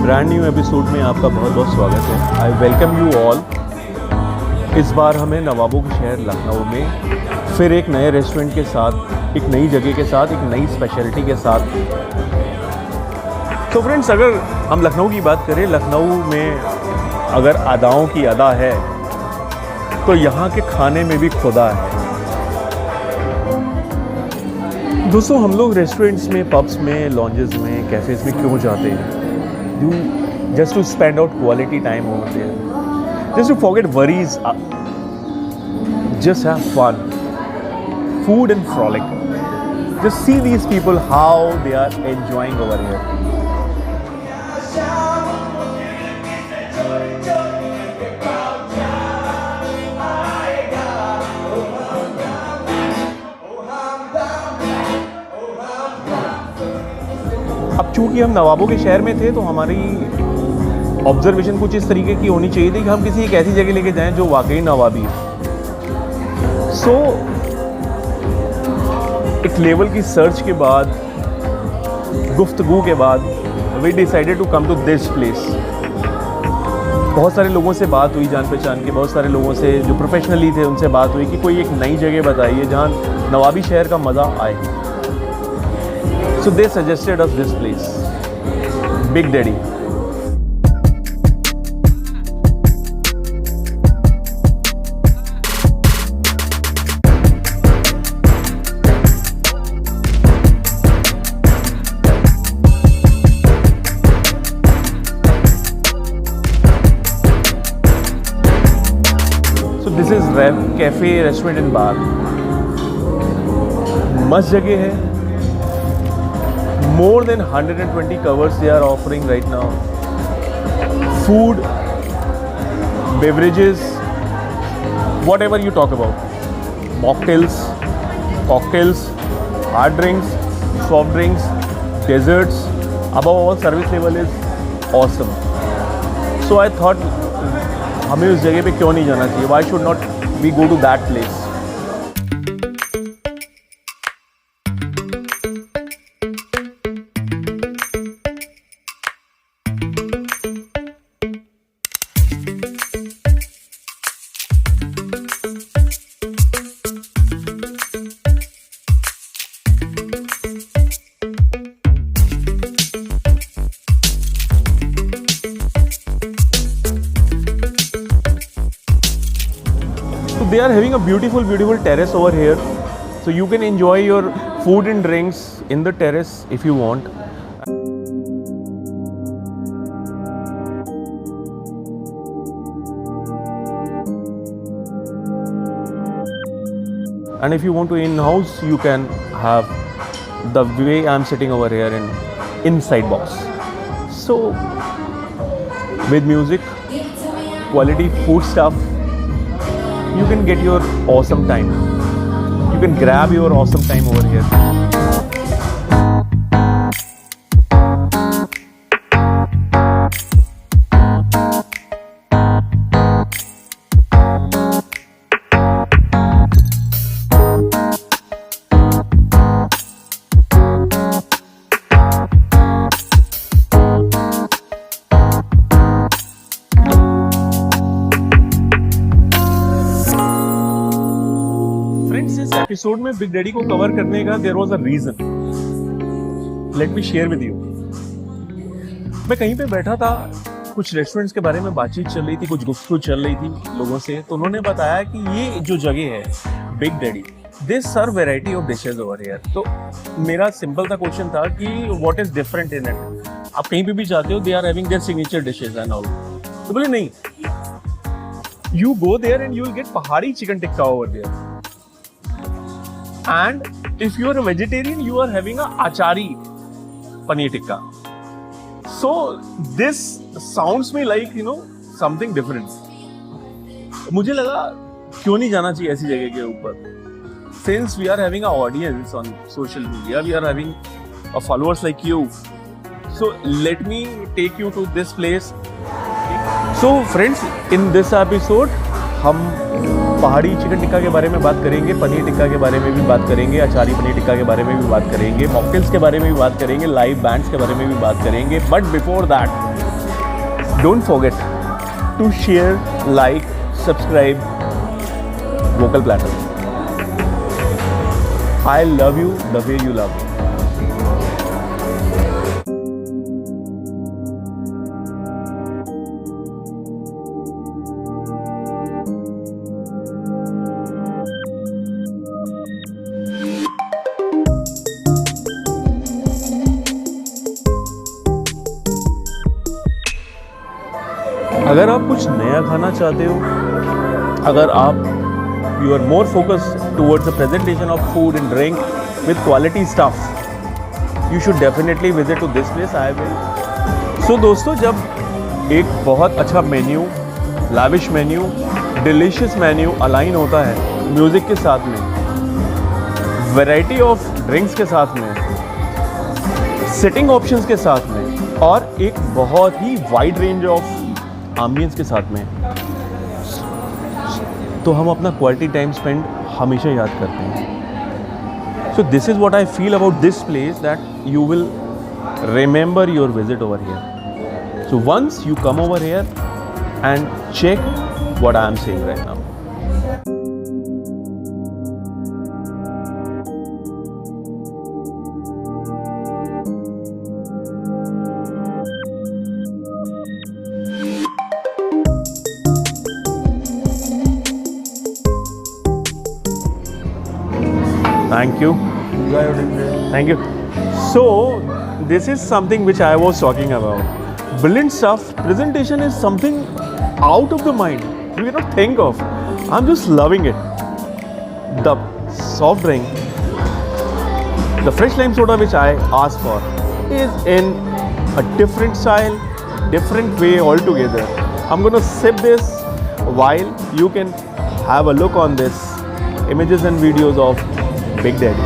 Brand new episode में आपका बहुत बहुत स्वागत है। I welcome you all. इस बार हमें नवाबों के शहर लखनऊ में फिर एक नए रेस्टोरेंट के साथ, एक नई जगह के साथ, एक नई स्पेशलिटी के साथ। तो फ्रेंड्स, अगर हम लखनऊ की बात करें, लखनऊ में अगर अदाओं की अदा है तो यहाँ के खाने में भी खुदा है। दोस्तों, हम लोग रेस्टोरेंट्स में, पब्स में, लॉन्जेस में, कैफ़ेज़ में क्यों जाते हैं? Just to spend out quality time over there, just to forget worries, just have fun, food and frolic. Just see these people, how they are enjoying over here. अब चूंकि हम नवाबों के शहर में थे तो हमारी ऑब्जर्वेशन कुछ इस तरीके की होनी चाहिए थी कि हम किसी एक ऐसी जगह लेके जाएं जो वाकई नवाबी है। सो एक लेवल की सर्च के बाद, गुफ्तगू के बाद, we decided to come to this place. बहुत सारे लोगों से बात हुई, जान पहचान के बहुत सारे लोगों से जो प्रोफेशनली थे उनसे बात हुई कि कोई एक नई जगह बताइए जहाँ नवाबी शहर का मज़ा आए। So they suggested us this place, Big Daddy. So this is Rev Cafe Restaurant and Bar. मस्त जगह है। More than 120 covers they are offering right now. Food, beverages, whatever you talk about. Mocktails, cocktails, hard drinks, soft drinks, desserts. Above all, service level is awesome. So I thought, हमें उस जगह पे क्यों नहीं जाना चाहिए? Why should not we go to that place? They are having a beautiful terrace over here, so you can enjoy your food and drinks in the terrace if you want. And if you want to in-house, you can have the way I'm sitting over here in inside box. So with music, quality food stuff, you can get your awesome time. You can grab your awesome time over here. Episode में Big Daddy को cover करने का there was a reason. Let me share with you. मैं कहीं पे बैठा था, कुछ रेस्टोरेंट्स के बारे में बातचीत चल रही थी, कुछ गुफ्तगू चल रही थी लोगों से, तो उन्होंने बताया कि ये जो जगह है Big Daddy, they serve variety of dishes over here. तो मेरा सिंपल सा क्वेश्चन था कि what is different in it? आप कहीं पे भी जाते हो, they are having their signature dishes and all. तो बोले नहीं, you go there and you will get Pahadi chicken tikka over there. And if you are a vegetarian, you are having a achari paneer tikka. So this sounds me like, you know, something different. मुझे लगा क्यों नहीं जाना चाहिए ऐसी जगह के ऊपर. Since we are having a audience on social media, we are having a followers like you. So let me take you to this place. So friends, in this episode हम पहाड़ी चिकन टिक्का के बारे में बात करेंगे, पनीर टिक्का के बारे में भी बात करेंगे, अचारी पनीर टिक्का के बारे में भी बात करेंगे, मॉकटेल्स के बारे में भी बात करेंगे, लाइव बैंड्स के बारे में भी बात करेंगे। But before that Don't forget to share, like, subscribe Vocal Platter. I love you the way you love me. अगर आप कुछ नया खाना चाहते हो, अगर आप you are more focused towards the presentation of food and drink with quality stuff, you should definitely visit to this place. I will. So दोस्तों, जब एक बहुत अच्छा menu, lavish menu, delicious menu align होता है म्यूज़िक के साथ में, वैरायटी ऑफ ड्रिंक्स के साथ में, सिटिंग ऑप्शंस के साथ में और एक बहुत ही वाइड रेंज ऑफ एम्बियंस के साथ में, तो हम अपना क्वालिटी टाइम स्पेंड हमेशा याद करते हैं. So this is what I feel about this place, that you will remember your visit over here. So once you come over here and check what I am saying right now. Thank you. Thank you. So, this is something which I was talking about. Brilliant stuff. Presentation is something out of the mind. You cannot think of. I'm just loving it. The soft drink, the fresh lime soda which I asked for, is in a different style, different way altogether. I'm gonna sip this while you can have a look on this images and videos of Big Daddy.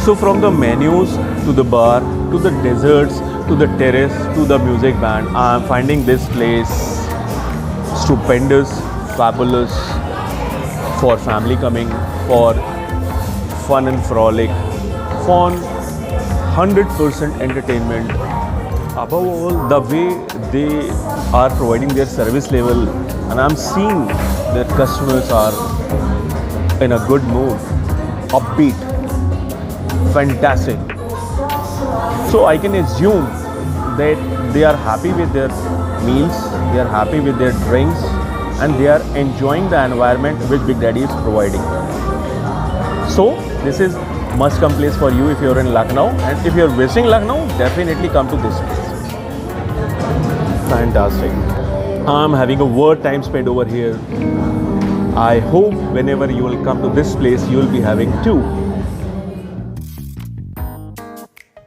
So from the menus to the bar to the desserts to the terrace to the music band, I am finding this place stupendous, fabulous, for family coming, for fun and frolic, for 100% entertainment. Above all, the way they are providing their service level, and I'm seeing that customers are in a good mood, upbeat, fantastic. So I can assume that they are happy with their meals, they are happy with their drinks, and they are enjoying the environment which Big Daddy is providing. So this is must come place for you if you're in Lucknow, and if you're visiting Lucknow, definitely come to this place. Fantastic. I'm having a word time spent over here. I hope whenever you will come to this place, you will be having too.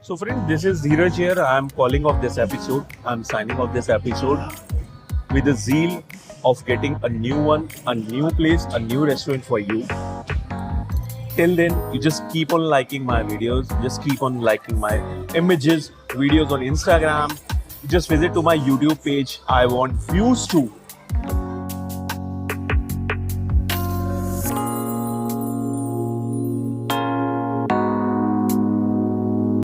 So friends, this is Dheeraj here. I'm calling off this episode. I'm signing off this episode with the zeal of getting a new one, a new place, a new restaurant for you. Till then, you just keep on liking my videos, just keep on liking my images, videos on Instagram. Just visit to my YouTube page. I want views too.